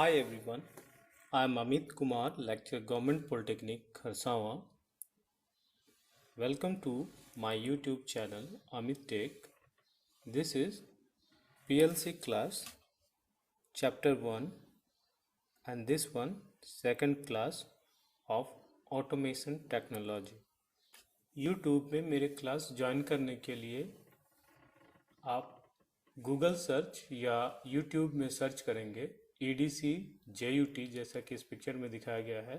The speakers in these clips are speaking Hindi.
Hi everyone, I am Amit Kumar, lecturer Government Polytechnic Kharsawa. Welcome to my YouTube channel Amit Tech. This is PLC class chapter 1 and this one second class of automation technology. YouTube में मेरे क्लास ज्वाइन करने के लिए आप गूगल सर्च या YouTube में सर्च करेंगे EDC JUT जैसा कि इस पिक्चर में दिखाया गया है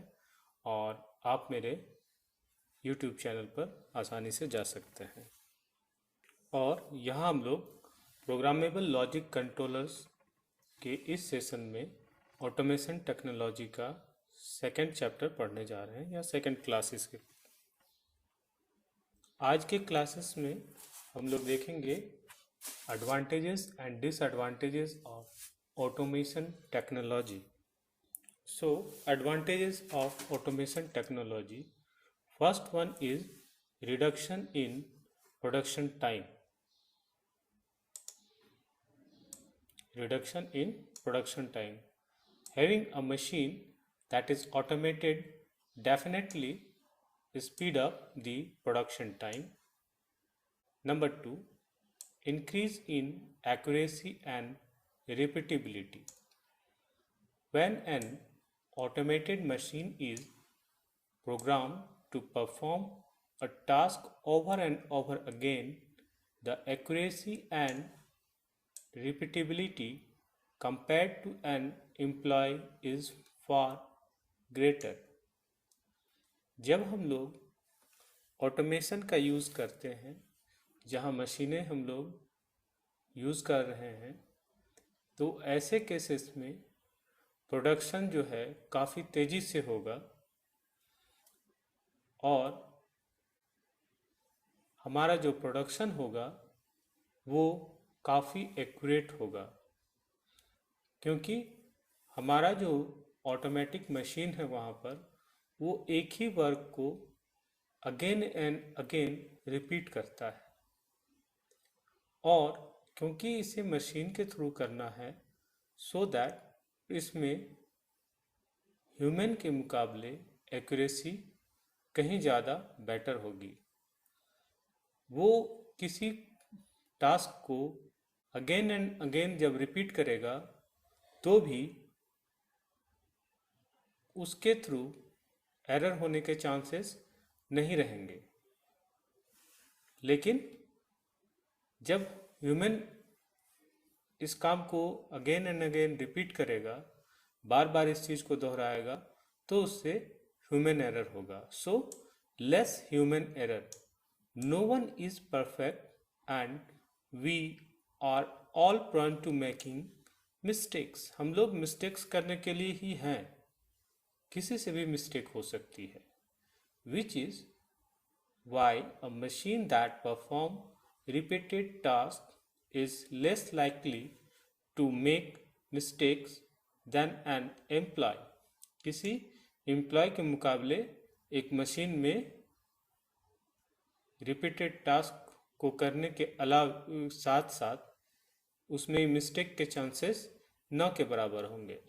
और आप मेरे YouTube चैनल पर आसानी से जा सकते हैं। और यहाँ हम लोग प्रोग्रामेबल लॉजिक कंट्रोलर्स के इस सेशन में ऑटोमेशन टेक्नोलॉजी का सेकंड चैप्टर पढ़ने जा रहे हैं या सेकंड क्लासेस के। आज के क्लासेस में हम लोग देखेंगे advantages and disadvantages of automation technology. So advantages of automation technology, first one is reduction in production time. Reduction in production time. Having a machine that is automated definitely speed up the production time. Number two, increase in accuracy and repeatability. When an automated machine is programmed to perform a task over and over again, the accuracy and repeatability compared to an employee is far greater. जब हम लोग ऑटोमेशन का यूज़ करते हैं, जहाँ मशीनें हम लोग यूज़ कर रहे हैं, तो ऐसे केसेस में प्रोडक्शन जो है काफ़ी तेज़ी से होगा और हमारा जो प्रोडक्शन होगा वो काफ़ी एक्यूरेट होगा, क्योंकि हमारा जो ऑटोमेटिक मशीन है वहाँ पर वो एक ही वर्क को अगेन एंड अगेन रिपीट करता है और क्योंकि इसे मशीन के थ्रू करना है सो दैट इसमें ह्यूमन के मुकाबले एक्यूरेसी कहीं ज़्यादा बेटर होगी। वो किसी टास्क को अगेन एंड अगेन जब रिपीट करेगा तो भी उसके थ्रू एरर होने के चांसेस नहीं रहेंगे, लेकिन जब ह्यूमन इस काम को अगेन एंड अगेन रिपीट करेगा, बार बार इस चीज़ को दोहराएगा, तो उससे ह्यूमन एरर होगा। So less human error. No one is perfect and we are all prone to making mistakes. हम लोग मिस्टेक्स करने के लिए ही हैं, किसी से भी मिस्टेक हो सकती है। Which is why a machine that perform repeated task is less likely to make mistakes than an employee. किसी एम्प्लॉय के मुकाबले एक मशीन में रिपीटेड टास्क को करने के अलावा साथ साथ उसमें मिस्टेक के चांसेस न के बराबर होंगे।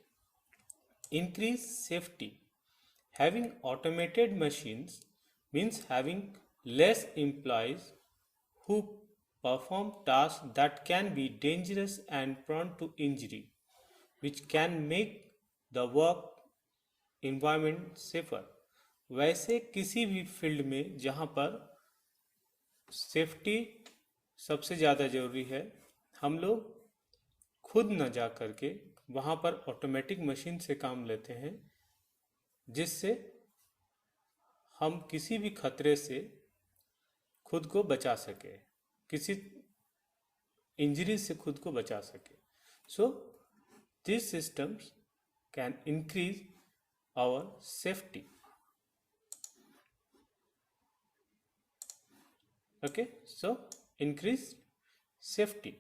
Increase safety. Having automated machines means having less employees who perform tasks that can be dangerous and prone to injury, which can make the work environment safer. वैसे किसी भी फील्ड में जहाँ पर सेफ्टी सबसे ज़्यादा ज़रूरी है, हम लोग खुद न जा कर के वहाँ पर ऑटोमेटिक मशीन से काम लेते हैं, जिससे हम किसी भी खतरे से खुद को बचा सके, किसी इंजरी से खुद को बचा सके। So this systems can increase our safety. Okay, so increase safety.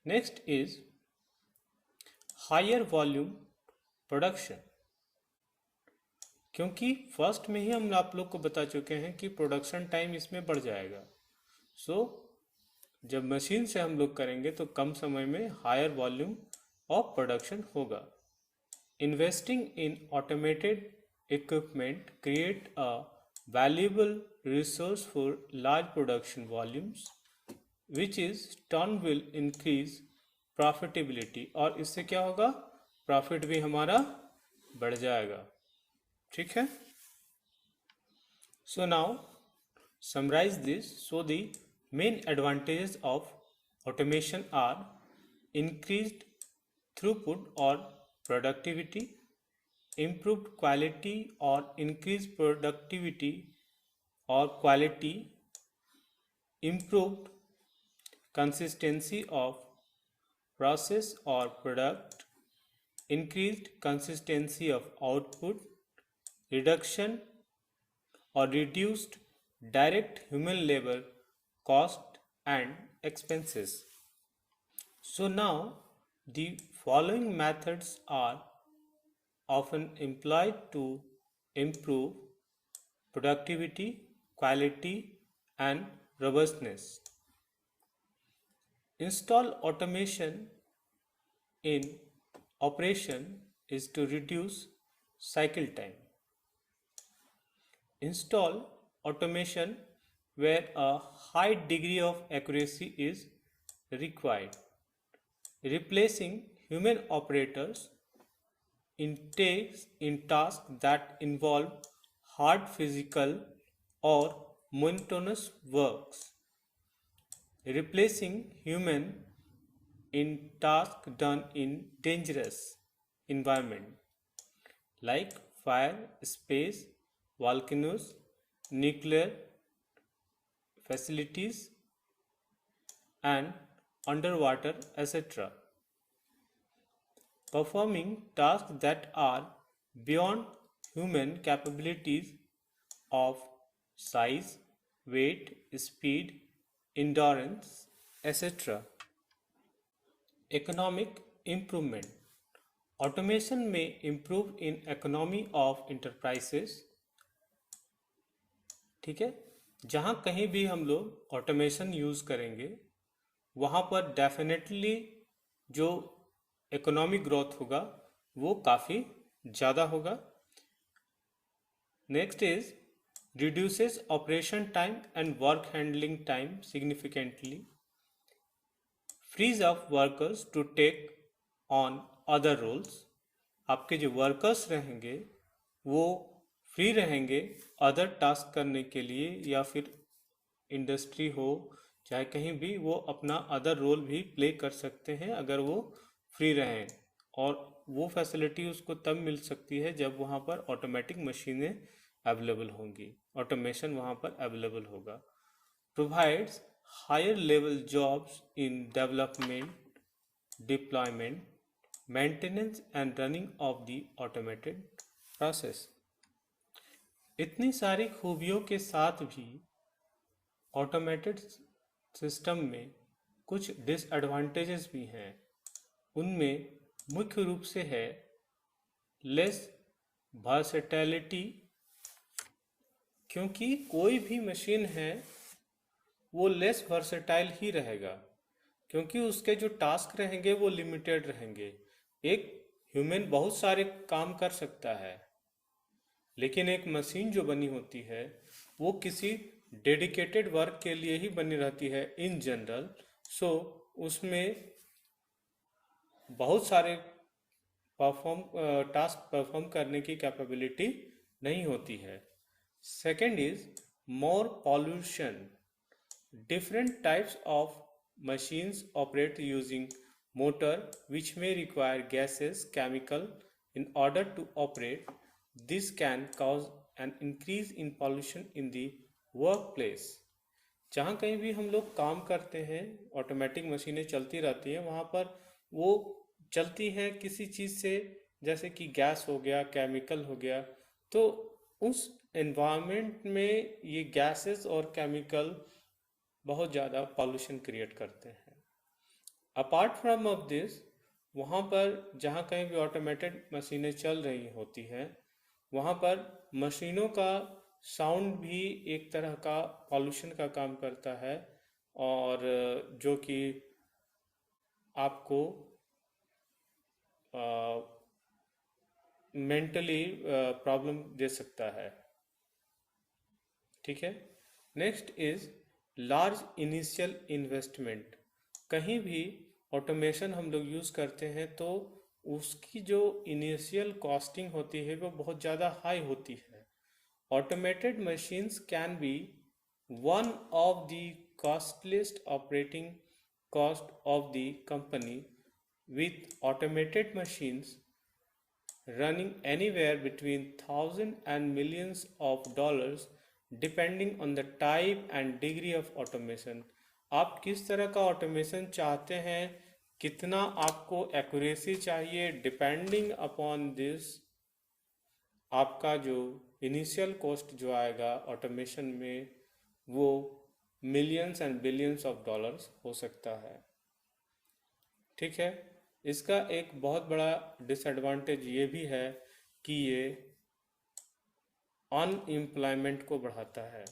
Next is higher volume production. क्योंकि फर्स्ट में ही हम आप लोग को बता चुके हैं कि प्रोडक्शन टाइम इसमें बढ़ जाएगा। सो जब मशीन से हम लोग करेंगे तो कम समय में हायर वॉल्यूम ऑफ प्रोडक्शन होगा। Investing in automated equipment create a valuable resource for large production volumes, which is turn will increase profitability, और इससे क्या होगा, प्रॉफिट भी हमारा बढ़ जाएगा। ठीक है। So now summarize this. So the main advantages of automation are increased throughput or productivity, improved quality or increased productivity or quality, improved consistency of process or product, increased consistency of output, reduction or reduced direct human labor cost and expenses. So now the following methods are often employed to improve productivity, quality, and robustness. Install automation in operation is to reduce cycle time. Install automation where a high degree of accuracy is required, replacing human operators in tasks that involve hard physical or monotonous works, replacing human in tasks done in dangerous environment like fire, space, volcanoes, nuclear facilities, and underwater, etc. Performing tasks that are beyond human capabilities of size, weight, speed, endurance, etc. Economic improvement. Automation may improve in economy of enterprises. ठीक है, जहाँ कहीं भी हम लोग ऑटोमेशन यूज़ करेंगे वहाँ पर डेफिनेटली जो इकोनॉमिक ग्रोथ होगा वो काफ़ी ज़्यादा होगा। Next is reduces operation time and work handling time significantly, frees up workers to take on other roles. आपके जो वर्कर्स रहेंगे वो फ्री रहेंगे अदर टास्क करने के लिए, या फिर इंडस्ट्री हो चाहे कहीं भी वो अपना अदर रोल भी प्ले कर सकते हैं अगर वो फ्री रहें। और वो फैसिलिटी उसको तब मिल सकती है जब वहाँ पर ऑटोमेटिक मशीनें अवेलेबल होंगी, ऑटोमेशन वहाँ पर अवेलेबल होगा। Provides higher level jobs in development, deployment, maintenance and running of the automated process. इतनी सारी खूबियों के साथ भी ऑटोमेटेड सिस्टम में कुछ डिसएडवांटेजेस भी हैं। उनमें मुख्य रूप से है लेस वर्सेटैलिटी, क्योंकि कोई भी मशीन है वो लेस वर्सेटाइल ही रहेगा क्योंकि उसके जो टास्क रहेंगे वो लिमिटेड रहेंगे। एक ह्यूमन बहुत सारे काम कर सकता है, लेकिन एक मशीन जो बनी होती है वो किसी डेडिकेटेड वर्क के लिए ही बनी रहती है इन जनरल। सो उसमें बहुत सारे टास्क परफॉर्म करने की कैपेबिलिटी नहीं होती है। Second is more pollution. Different types of machines operate using motor which may require gases, chemical in order to operate. This can cause an increase in pollution in the workplace. जहाँ कहीं भी हम लोग काम करते हैं ऑटोमेटिक मशीनें चलती रहती हैं, वहाँ पर वो चलती हैं किसी चीज़ से, जैसे कि गैस हो गया, केमिकल हो गया, तो उस एनवायरनमेंट में ये गैसेस और केमिकल बहुत ज़्यादा पॉल्यूशन क्रिएट करते हैं। अपार्ट फ्रॉम ऑफ दिस, वहाँ पर जहाँ कहीं भी ऑटोमेटेड मशीनें चल रही होती हैं वहाँ पर मशीनों का साउंड भी एक तरह का पॉल्यूशन का काम करता है, और जो कि आपको मेंटली प्रॉब्लम दे सकता है। ठीक है। Next is large initial investment. कहीं भी ऑटोमेशन हम लोग यूज़ करते हैं तो उसकी जो इनिशियल कॉस्टिंग होती है वो बहुत ज़्यादा हाई होती है। Automated machines can be one of the costliest operating cost of the company, with automated machines running anywhere between thousands and millions of dollars depending on the type and degree of automation। आप किस तरह का ऑटोमेशन चाहते हैं, कितना आपको एक्यूरेसी चाहिए, डिपेंडिंग अपॉन दिस आपका जो इनिशियल कॉस्ट जो आएगा ऑटोमेशन में वो millions and billions of dollars हो सकता है। ठीक है। इसका एक बहुत बड़ा डिसएडवांटेज ये भी है कि ये अनएम्प्लॉयमेंट को बढ़ाता है,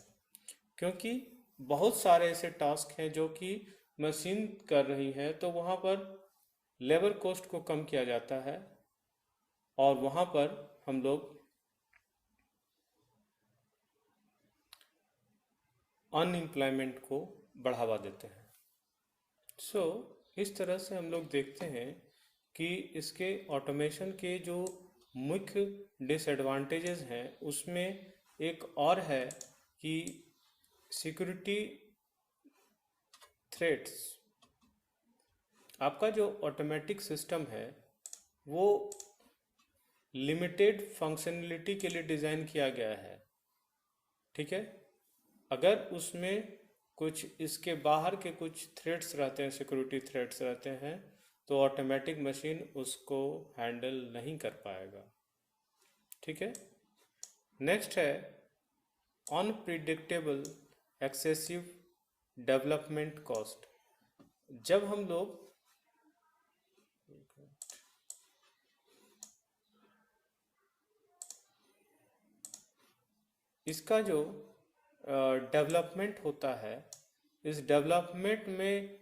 क्योंकि बहुत सारे ऐसे टास्क हैं जो कि मशीन कर रही है तो वहाँ पर लेबर कॉस्ट को कम किया जाता है और वहाँ पर हम लोग अनएम्प्लॉयमेंट को बढ़ावा देते हैं। सो इस तरह से हम लोग देखते हैं कि इसके ऑटोमेशन के जो मुख्य डिसएडवांटेजेस हैं उसमें एक और है कि सिक्योरिटी थ्रेट्स। आपका जो ऑटोमेटिक सिस्टम है वो लिमिटेड फंक्शनलिटी के लिए डिज़ाइन किया गया है। ठीक है। अगर उसमें कुछ इसके बाहर के कुछ थ्रेट्स रहते हैं, सिक्योरिटी थ्रेट्स रहते हैं, तो ऑटोमेटिक मशीन उसको हैंडल नहीं कर पाएगा। ठीक है। नेक्स्ट है अनप्रिडिक्टेबल एक्सेसिव डेवलपमेंट कॉस्ट। जब हम लोग इसका जो डेवलपमेंट होता है, इस डेवलपमेंट में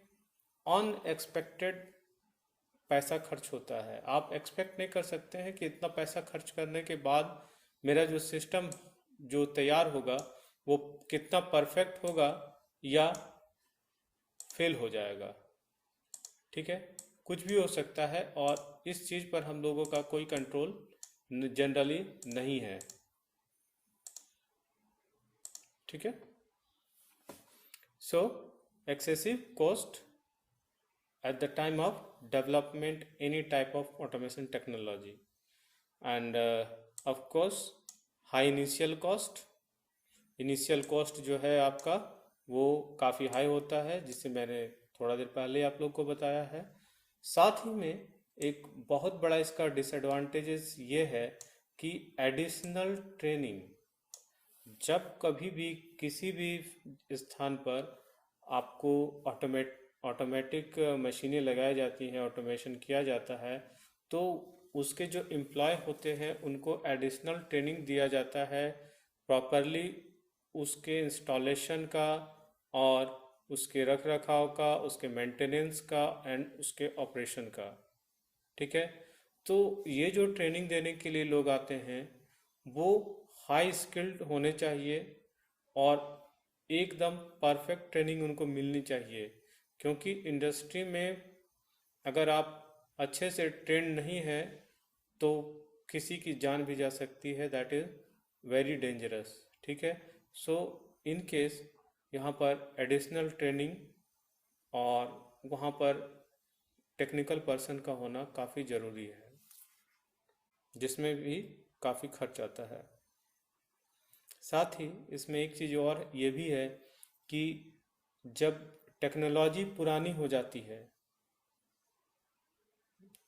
अनएक्सपेक्टेड पैसा खर्च होता है। आप एक्सपेक्ट नहीं कर सकते हैं कि इतना पैसा खर्च करने के बाद मेरा जो सिस्टम जो तैयार होगा वो कितना परफेक्ट होगा या फेल हो जाएगा। ठीक है। कुछ भी हो सकता है और इस चीज़ पर हम लोगों का कोई कंट्रोल जनरली नहीं है। ठीक है। सो excessive cost at the time of development any type of automation technology, and of course high initial cost जो है आपका वो काफ़ी हाई होता है, जिससे मैंने थोड़ा देर पहले आप लोग को बताया है। साथ ही में एक बहुत बड़ा इसका डिसएडवांटेजेस ये है कि एडिशनल ट्रेनिंग। जब कभी भी किसी भी स्थान पर आपको ऑटोमेटिक मशीनें लगाई जाती हैं, ऑटोमेशन किया जाता है, तो उसके जो एम्प्लॉय होते हैं उनको एडिशनल ट्रेनिंग दिया जाता है प्रॉपरली उसके इंस्टॉलेशन का और उसके रख रखाव का, उसके मेंटेनेंस का एंड उसके ऑपरेशन का। ठीक है। तो ये जो ट्रेनिंग देने के लिए लोग आते हैं वो हाई स्किल्ड होने चाहिए और एकदम परफेक्ट ट्रेनिंग उनको मिलनी चाहिए, क्योंकि इंडस्ट्री में अगर आप अच्छे से ट्रेन नहीं है तो किसी की जान भी जा सकती है। That is very dangerous. ठीक है। सो इन केस यहाँ पर एडिशनल ट्रेनिंग और वहाँ पर टेक्निकल पर्सन का होना काफ़ी ज़रूरी है, जिसमें भी काफ़ी खर्च आता है। साथ ही इसमें एक चीज़ और ये भी है कि जब टेक्नोलॉजी पुरानी हो जाती है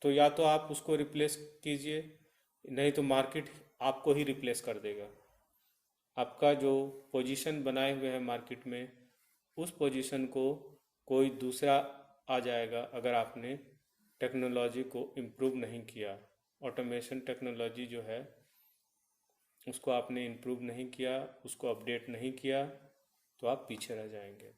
तो या तो आप उसको रिप्लेस कीजिए, नहीं तो मार्केट आपको ही रिप्लेस कर देगा। आपका जो पोजीशन बनाए हुए हैं मार्केट में उस पोजीशन को कोई दूसरा आ जाएगा अगर आपने टेक्नोलॉजी को इम्प्रूव नहीं किया। ऑटोमेशन टेक्नोलॉजी जो है उसको आपने इम्प्रूव नहीं किया, उसको अपडेट नहीं किया, तो आप पीछे रह जाएंगे।